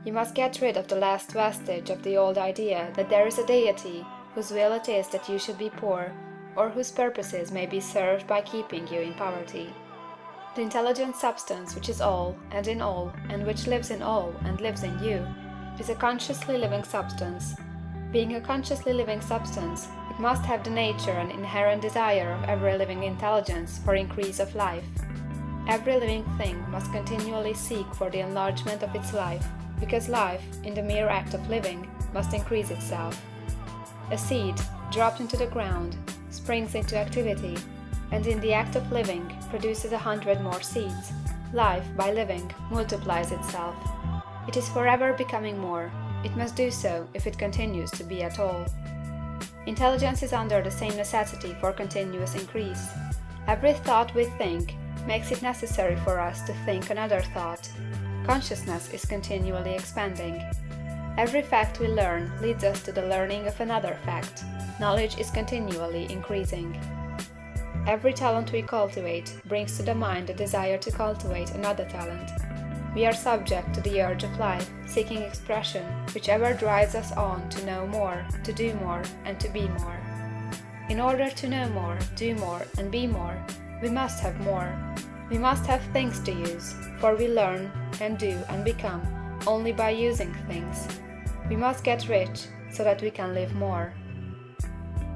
You must get rid of the last vestige of the old idea that there is a deity whose will it is that you should be poor, or whose purposes may be served by keeping you in poverty. The intelligent substance which is all, and in all, and which lives in all, and lives in you, is a consciously living substance. Being a consciously living substance, it must have the nature and inherent desire of every living intelligence for increase of life. Every living thing must continually seek for the enlargement of its life, because life, in the mere act of living, must increase itself. A seed, dropped into the ground, springs into activity, and in the act of living produces 100 more seeds. Life, by living, multiplies itself. It is forever becoming more. It must do so if it continues to be at all. Intelligence is under the same necessity for continuous increase. Every thought we think makes it necessary for us to think another thought. Consciousness is continually expanding. Every fact we learn leads us to the learning of another fact. Knowledge is continually increasing. Every talent we cultivate brings to the mind the desire to cultivate another talent. We are subject to the urge of life, seeking expression, which ever drives us on to know more, to do more, and to be more. In order to know more, do more, and be more, we must have more. We must have things to use, for we learn, and do, and become only by using things. We must get rich, so that we can live more.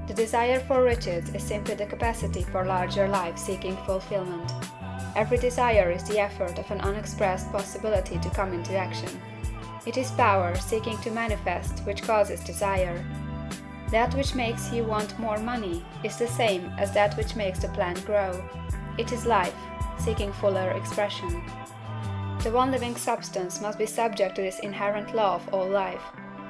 The desire for riches is simply the capacity for larger life seeking fulfillment. Every desire is the effort of an unexpressed possibility to come into action. It is power seeking to manifest which causes desire. That which makes you want more money is the same as that which makes the plant grow. It is life, seeking fuller expression. The one living substance must be subject to this inherent law of all life.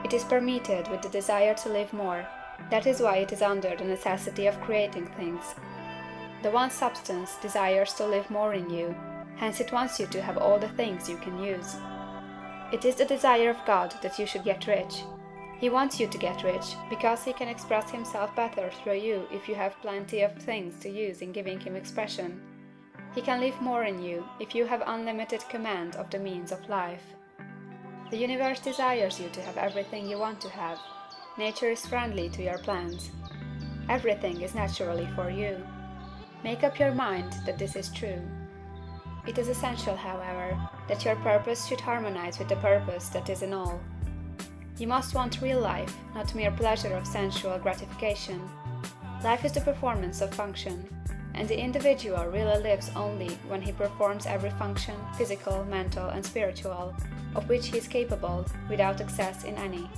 It is permeated with the desire to live more. That is why it is under the necessity of creating things. The one substance desires to live more in you, hence it wants you to have all the things you can use. It is the desire of God that you should get rich. He wants you to get rich, because he can express himself better through you if you have plenty of things to use in giving him expression. He can live more in you if you have unlimited command of the means of life. The universe desires you to have everything you want to have. Nature is friendly to your plans. Everything is naturally for you. Make up your mind that this is true. It is essential, however, that your purpose should harmonize with the purpose that is in all. You must want real life, not mere pleasure of sensual gratification. Life is the performance of function, and the individual really lives only when he performs every function, physical, mental, and spiritual, of which he is capable, without excess in any.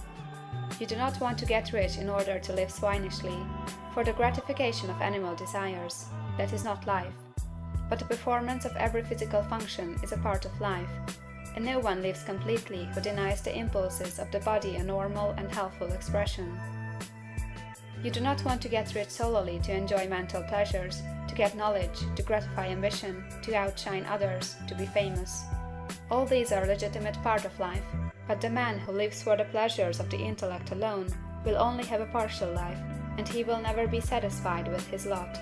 You do not want to get rich in order to live swinishly, for the gratification of animal desires. That is not life. But the performance of every physical function is a part of life, and no one lives completely who denies the impulses of the body a normal and healthful expression. You do not want to get rich solely to enjoy mental pleasures, to get knowledge, to gratify ambition, to outshine others, to be famous. All these are a legitimate part of life, but the man who lives for the pleasures of the intellect alone will only have a partial life, and he will never be satisfied with his lot.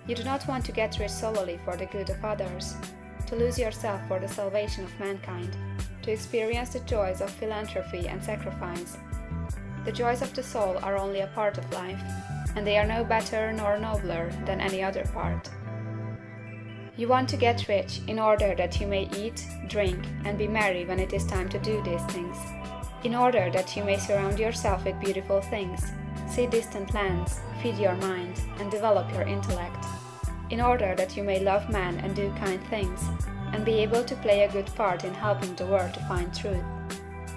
You do not want to get rich solely for the good of others, to lose yourself for the salvation of mankind, to experience the joys of philanthropy and sacrifice. The joys of the soul are only a part of life, and they are no better nor nobler than any other part. You want to get rich in order that you may eat, drink, and be merry when it is time to do these things, in order that you may surround yourself with beautiful things, see distant lands, feed your mind, and develop your intellect, in order that you may love man and do kind things, and be able to play a good part in helping the world to find truth.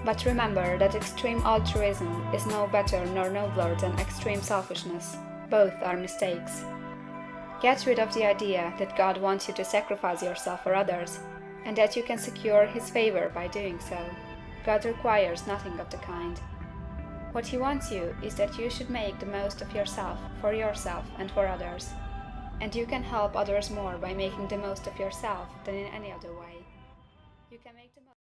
But remember that extreme altruism is no better nor nobler than extreme selfishness. Both are mistakes. Get rid of the idea that God wants you to sacrifice yourself for others, and that you can secure his favor by doing so. God requires nothing of the kind. What he wants you is that you should make the most of yourself, for yourself and for others. And you can help others more by making the most of yourself than in any other way. You can make the